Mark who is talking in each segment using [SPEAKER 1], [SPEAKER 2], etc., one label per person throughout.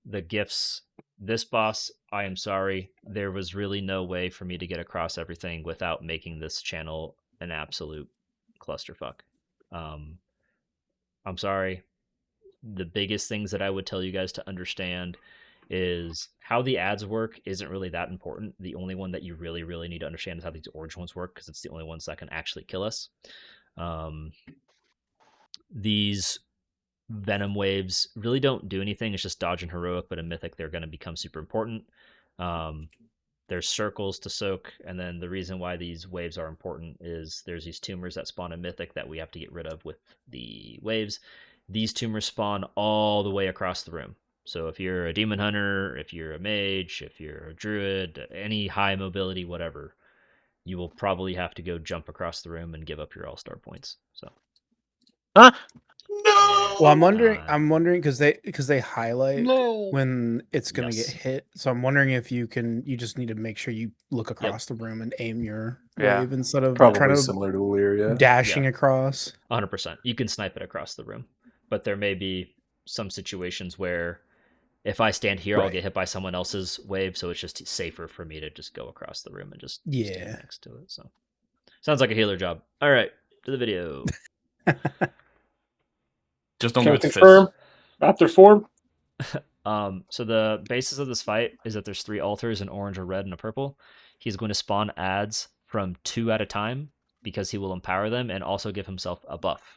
[SPEAKER 1] the gifts. This boss, I am sorry. There was really no way for me to get across everything without making this channel an absolute clusterfuck. Um, I'm sorry. The biggest things that I would tell you guys to understand is how the ads work isn't really that important. The only one that you really, really need to understand is how these orange ones work because it's the only ones that can actually kill us. These Venom waves really don't do anything. It's just dodge and heroic, but in Mythic, they're going to become super important. There's circles to soak, and then the reason why these waves are important is there's these tumors that spawn in Mythic that we have to get rid of with the waves. These tumors spawn all the way across the room. So if you're a demon hunter, if you're a mage, if you're a druid, any high mobility, whatever, you will probably have to go jump across the room and give up your all-star points. So
[SPEAKER 2] Huh?
[SPEAKER 1] yeah,
[SPEAKER 3] Well, I'm wondering because they highlight
[SPEAKER 2] No.
[SPEAKER 3] when it's gonna
[SPEAKER 1] Yes.
[SPEAKER 3] get hit. So I'm wondering if you just need to make sure you look across the room and aim your
[SPEAKER 2] Yeah.
[SPEAKER 3] wave instead of
[SPEAKER 4] Probably
[SPEAKER 3] trying to
[SPEAKER 4] similar to Illyria.
[SPEAKER 3] dashing
[SPEAKER 1] Yeah.
[SPEAKER 3] across.
[SPEAKER 1] 100%. You can snipe it across the room, but there may be some situations where if I stand here, I'll
[SPEAKER 3] Right.
[SPEAKER 1] get hit by someone else's wave, so it's just safer for me to just go across the room and just stand
[SPEAKER 3] Yeah.
[SPEAKER 1] next to it. So sounds like a healer job. All right, to the video.
[SPEAKER 2] Just don't
[SPEAKER 4] Can
[SPEAKER 2] give
[SPEAKER 4] I
[SPEAKER 2] it to
[SPEAKER 4] confirm? Raptor form?
[SPEAKER 1] So the basis of this fight is that there's 3 altars, an orange, a red, and a purple. He's going to spawn ads from 2 at a time because he will empower them and also give himself a buff.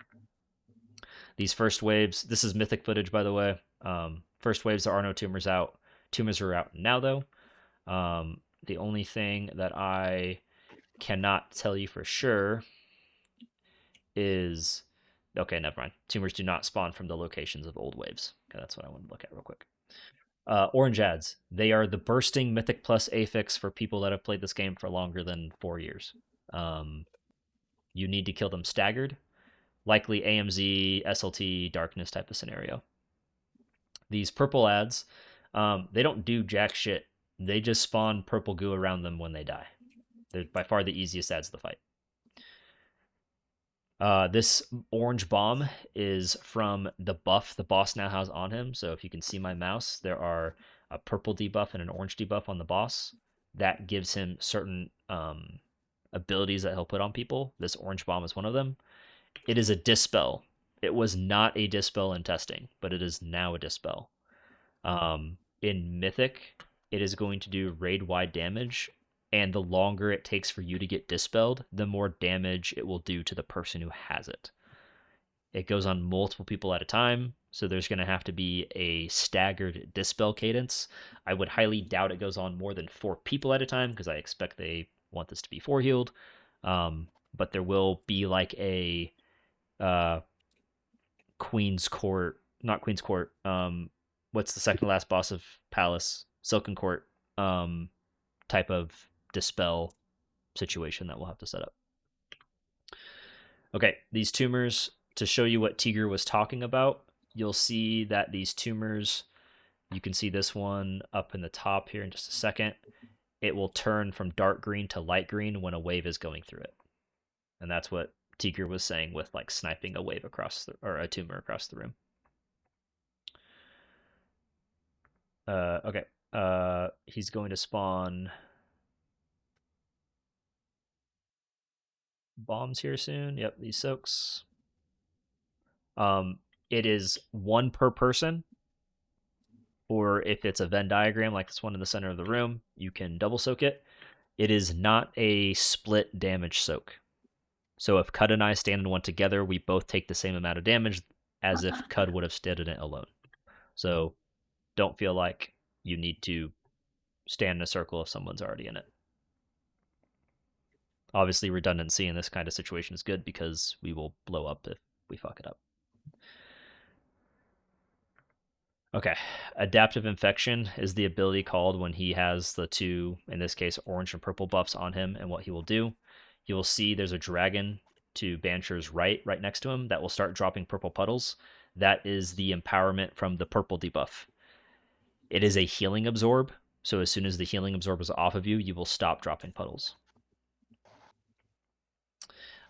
[SPEAKER 1] These first waves, this is mythic footage, by the way. First waves, there are no tumors out. Tumors are out now, though. The only thing that I cannot tell you for sure is... Okay, never mind. Tumors do not spawn from the locations of old waves. Okay, that's what I want to look at real quick. Orange ads. They are the bursting Mythic Plus affix for people that have played this game for longer than 4 years. You need to kill them staggered. Likely AMZ, SLT, Darkness type of scenario. These purple ads, they don't do jack shit. They just spawn purple goo around them when they die. They're by far the easiest ads to fight. This orange bomb is from the buff the boss now has on him. So if you can see my mouse, there are a purple debuff and an orange debuff on the boss. That gives him certain abilities that he'll put on people. This orange bomb is one of them. It is a dispel. It was not a dispel in testing, but it is now a dispel. In Mythic, it is going to do raid-wide damage, and the longer it takes for you to get dispelled, the more damage it will do to the person who has it. It goes on multiple people at a time, so there's going to have to be a staggered dispel cadence. I would highly doubt it goes on more than 4 people at a time, because I expect they want this to be 4 healed. But there will be like a Queen's Court, not Queen's Court. What's the second to last boss of Palace? Silken Court. Type of dispel situation that we'll have to set up. Okay, these tumors, to show you what Tigger was talking about, you'll see that these tumors, you can see this one up in the top here in just a second. It will turn from dark green to light green when a wave is going through it. And that's what Tigger was saying with like sniping a wave across or a tumor across the room. Okay. He's going to spawn bombs here soon. Yep, these soaks. It is 1 per person, or if it's a Venn diagram like this one in the center of the room, you can double soak it. It is not a split damage soak. So if Cud and I stand in one together, we both take the same amount of damage as if Cud would have stood in it alone. So don't feel like you need to stand in a circle if someone's already in it. Obviously, redundancy in this kind of situation is good because we will blow up if we fuck it up. Okay, adaptive infection is the ability called when he has the 2, in this case, orange and purple buffs on him, and what he will do. You will see there's a dragon to Bansher's right next to him, that will start dropping purple puddles. That is the empowerment from the purple debuff. It is a healing absorb, so as soon as the healing absorb is off of you, you will stop dropping puddles.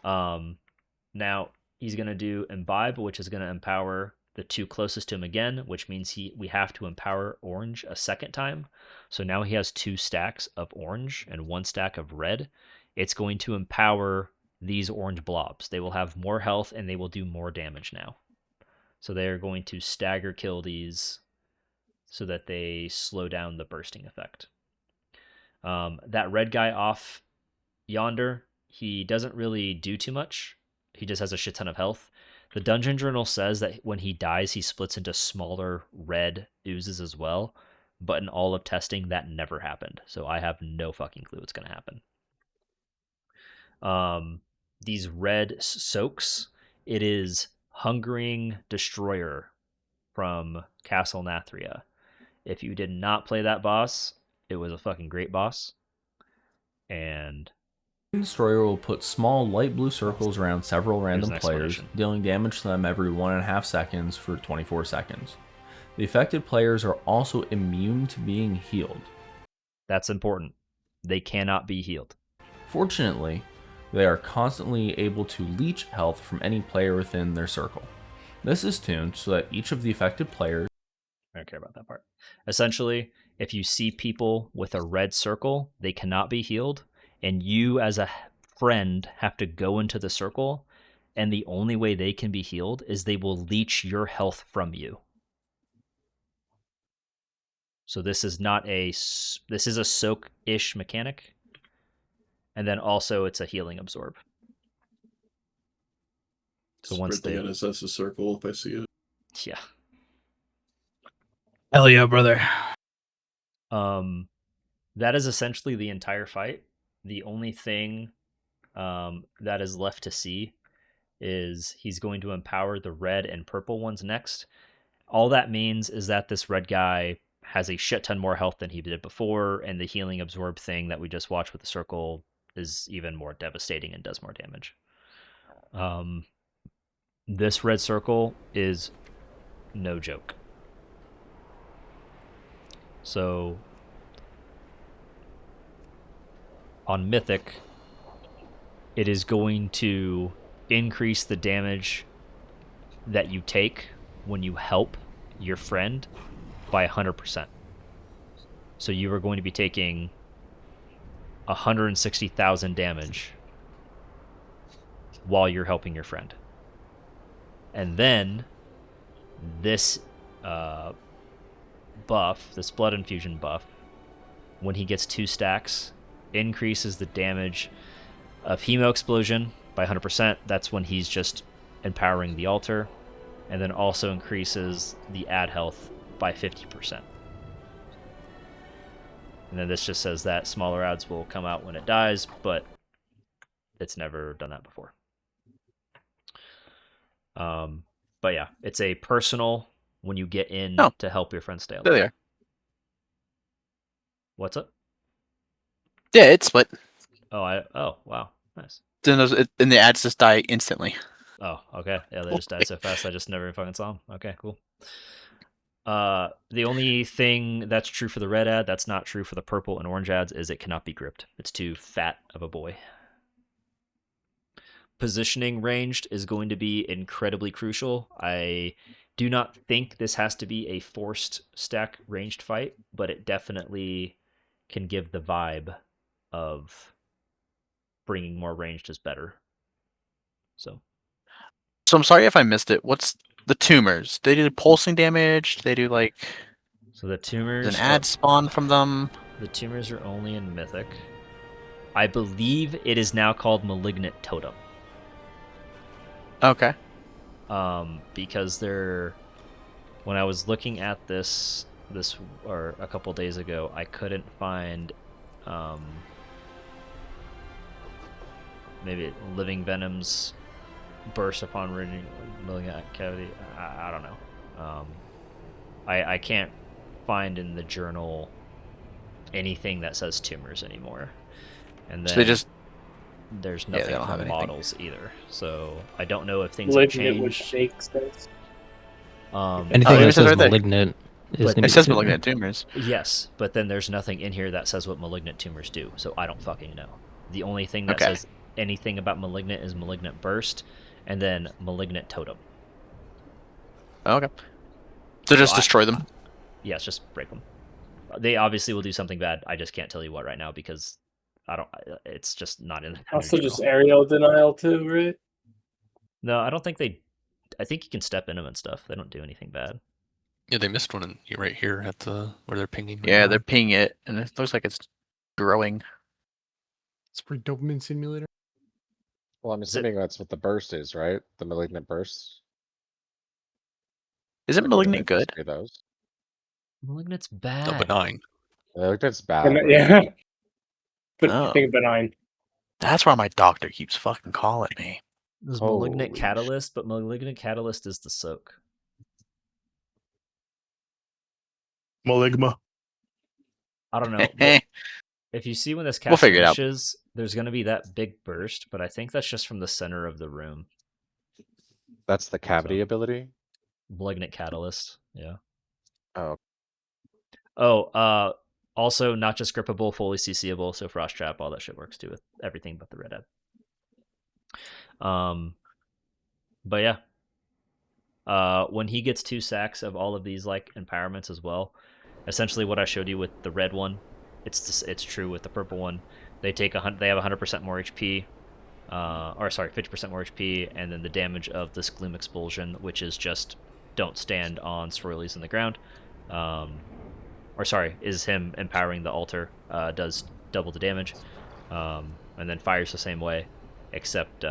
[SPEAKER 1] Now, he's going to do Imbibe, which is going to empower the 2 closest to him again, which means we have to empower orange a second time. So now he has 2 stacks of orange and 1 stack of red. It's going to empower these orange blobs. They will have more health and they will do more damage now. So they're going to stagger kill these so that they slow down the bursting effect. That red guy off yonder, he doesn't really do too much. He just has a shit ton of health. The dungeon journal says that when he dies, he splits into smaller red oozes as well. But in all of testing, that never happened. So I have no fucking clue what's going to happen. These red soaks, it is Hungering Destroyer from Castle Nathria. If you did not play that boss, it was a fucking great boss. And
[SPEAKER 2] Destroyer will put small light blue circles around several random players, dealing damage to them every 1.5 seconds for 24 seconds. The affected players are also immune to being healed.
[SPEAKER 1] That's important. They cannot be healed.
[SPEAKER 2] Fortunately, they are constantly able to leech health from any player within their circle. This is tuned so that each of the affected players...
[SPEAKER 1] I don't care about that part. Essentially, if you see people with a red circle, they cannot be healed. And you, as a friend, have to go into the circle, and the only way they can be healed is they will leech your health from you. So this is a soak-ish mechanic, and then also it's a healing absorb. So once they
[SPEAKER 4] NSS a circle if I see it.
[SPEAKER 1] Yeah.
[SPEAKER 3] Hell yeah, brother.
[SPEAKER 1] That is essentially the entire fight. The only thing that is left to see is he's going to empower the red and purple ones next. All that means is that this red guy has a shit ton more health than he did before, and the healing absorb thing that we just watched with the circle is even more devastating and does more damage. This red circle is no joke. So on Mythic, it is going to increase the damage that you take when you help your friend by 100%. So you are going to be taking 160,000 damage while you're helping your friend. And then this buff, this blood infusion buff, when he gets 2 stacks, increases the damage of Hemo Explosion by 100%. That's when he's just empowering the altar. And then also increases the add health by 50%. And then this just says that smaller adds will come out when it dies, but it's never done that before. But yeah, it's a personal when you get in to help your friend stay alive.
[SPEAKER 5] There.
[SPEAKER 1] What's up?
[SPEAKER 5] Yeah, it split.
[SPEAKER 1] Oh, wow. Nice.
[SPEAKER 5] Then the ads just die instantly.
[SPEAKER 1] Oh, okay. Yeah, they just died so fast I just never fucking saw them. Okay, cool. The only thing that's true for the red ad that's not true for the purple and orange ads is it cannot be gripped. It's too fat of a boy. Positioning ranged is going to be incredibly crucial. I do not think this has to be a forced stack ranged fight, but it definitely can give the vibe of bringing more ranged is better. So
[SPEAKER 5] I'm sorry if I missed it. What's the tumors? They do pulsing damage? They do like...
[SPEAKER 1] So the tumors...
[SPEAKER 5] Does an ad spawn from them?
[SPEAKER 1] The tumors are only in Mythic. I believe it is now called Malignant Totem.
[SPEAKER 5] Okay.
[SPEAKER 1] Because they're... When I was looking at this or a couple days ago, I couldn't find maybe Living Venom's burst upon malignant cavity. I don't know. I can't find in the journal anything that says tumors anymore. And then
[SPEAKER 5] So
[SPEAKER 1] there's nothing
[SPEAKER 5] don't have
[SPEAKER 1] for
[SPEAKER 5] anything.
[SPEAKER 1] models either. So I don't know if things have
[SPEAKER 4] Malignant with
[SPEAKER 1] changed.
[SPEAKER 4] shake says.
[SPEAKER 3] Anything
[SPEAKER 5] it
[SPEAKER 3] that
[SPEAKER 5] says right
[SPEAKER 3] says
[SPEAKER 5] there.
[SPEAKER 3] malignant is
[SPEAKER 1] But
[SPEAKER 3] gonna
[SPEAKER 5] It
[SPEAKER 3] be
[SPEAKER 5] says
[SPEAKER 3] tumor.
[SPEAKER 5] malignant tumors.
[SPEAKER 1] Yes, but then there's nothing in here that says what malignant tumors do, so I don't fucking know. The only thing that
[SPEAKER 5] Okay.
[SPEAKER 1] says anything about malignant is malignant burst, and then malignant totem.
[SPEAKER 5] Okay. So just destroy them.
[SPEAKER 1] Yes, just break them. They obviously will do something bad. I just can't tell you what right now because I don't. It's just not in the
[SPEAKER 6] Also,
[SPEAKER 1] journal.
[SPEAKER 6] just aerial denial too, right?
[SPEAKER 1] No, I don't think they. I think you can step in them and stuff. They don't do anything bad.
[SPEAKER 7] Yeah, they missed one right here at the where they're pinging. Right
[SPEAKER 5] Yeah,
[SPEAKER 7] now.
[SPEAKER 5] they're pinging it, and it looks like it's growing.
[SPEAKER 8] It's for dopamine simulator.
[SPEAKER 9] Well, I'm assuming that's what the burst is, right? The malignant burst.
[SPEAKER 5] Isn't
[SPEAKER 9] Like, what do they
[SPEAKER 5] malignant good?
[SPEAKER 9] display those?
[SPEAKER 1] Malignant's
[SPEAKER 7] No,
[SPEAKER 1] bad.
[SPEAKER 7] benign.
[SPEAKER 9] Malignant's bad. Right?
[SPEAKER 6] Yeah. But
[SPEAKER 5] Oh.
[SPEAKER 6] I think benign.
[SPEAKER 5] That's why my doctor keeps fucking calling me.
[SPEAKER 1] There's
[SPEAKER 9] Holy
[SPEAKER 1] malignant
[SPEAKER 9] sh-
[SPEAKER 1] catalyst, but malignant catalyst is the soak.
[SPEAKER 4] Maligma.
[SPEAKER 1] I don't know. If you see when this cast
[SPEAKER 5] We'll figure it out.
[SPEAKER 1] finishes, there's going to be that big burst, but I think that's just from the center of the room.
[SPEAKER 9] That's the cavity
[SPEAKER 1] So-
[SPEAKER 9] ability.
[SPEAKER 1] Malignant catalyst, yeah.
[SPEAKER 9] Oh,
[SPEAKER 1] Oh, also not just grippable, fully CCable, so frost trap, all that shit works too with everything but the red ad. But yeah. When he gets 2 sacks of all of these like empowerments as well, essentially what I showed you with the red one, it's true with the purple one. They have 100% more HP, or sorry, 50% more HP, and then the damage of this gloom expulsion, which is just don't stand on swirlies in the ground. Or sorry, is him empowering the altar, does double the damage, and then fires the same way, except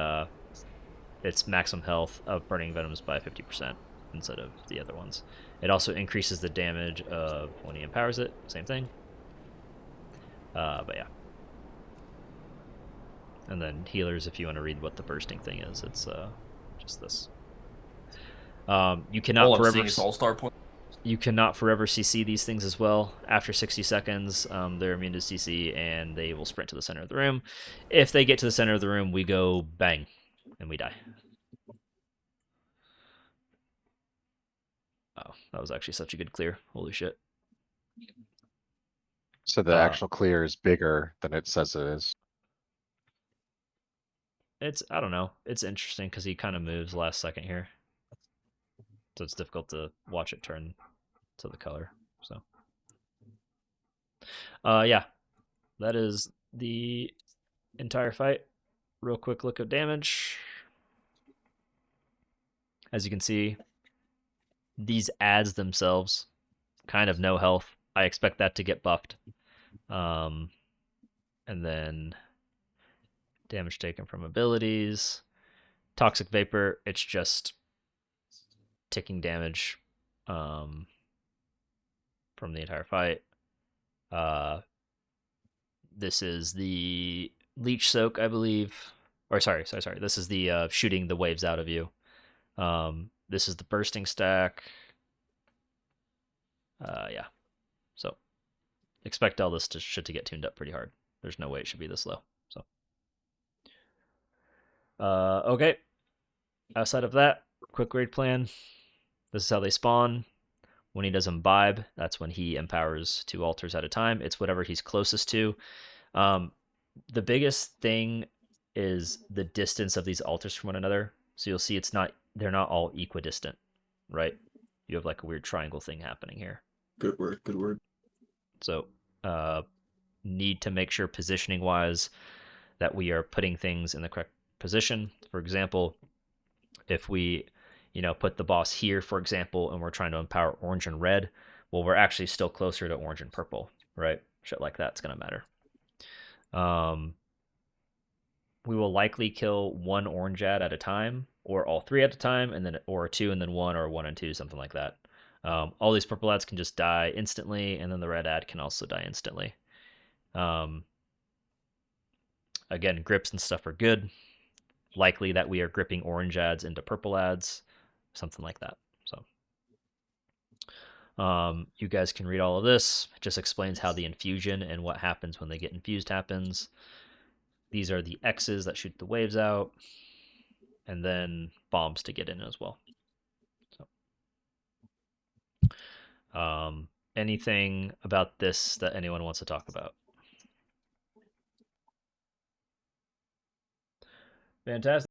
[SPEAKER 1] its maximum health of burning venoms by 50% instead of the other ones. It also increases the damage of when he empowers it, same thing. But yeah. And then healers, if you want to read what the bursting thing is, it's just this. You cannot
[SPEAKER 2] All I'm
[SPEAKER 1] forever
[SPEAKER 2] seeing is all-star point.
[SPEAKER 1] You cannot forever CC these things as well. After 60 seconds, they're immune to CC, and they will sprint to the center of the room. If they get to the center of the room, we go bang, and we die. Oh, that was actually such a good clear. Holy shit.
[SPEAKER 9] so the actual clear is bigger than it says it is.
[SPEAKER 1] I don't know. It's interesting because he kind of moves last second here. So it's difficult to watch it turn to the color. So, yeah, that is the entire fight. Real quick look of damage. As you can see, these ads themselves kind of no health. I expect that to get buffed. And then damage taken from abilities. Toxic Vapor, it's just ticking damage from the entire fight. This is the Leech Soak, I believe. Or sorry. This is the shooting the waves out of you. This is the bursting stack. Yeah. So expect all this to get tuned up pretty hard. There's no way it should be this low. So okay. Outside of that, quick raid plan. This is how they spawn. When he does imbibe, that's when he empowers 2 altars at a time. It's whatever he's closest to. The biggest thing is the distance of these altars from one another. So you'll see they're not all equidistant, right? You have like a weird triangle thing happening here.
[SPEAKER 4] Good word. Good word.
[SPEAKER 1] So need to make sure positioning wise that we are putting things in the correct position. For example, if we put the boss here, for example, and we're trying to empower orange and red, well, we're actually still closer to orange and purple, right? Shit like that's going to matter. We will likely kill 1 orange ad at a time, or all 3 at a time, and then or 2 and then 1, or 1 and 2, something like that. All these purple ads can just die instantly, and then the red ad can also die instantly. Again, grips and stuff are good. Likely that we are gripping orange ads into purple ads, something like that. So you guys can read all of this. It just explains how the infusion and what happens when they get infused happens. These are the X's that shoot the waves out, and then bombs to get in as well. So anything about this that anyone wants to talk about? Fantastic.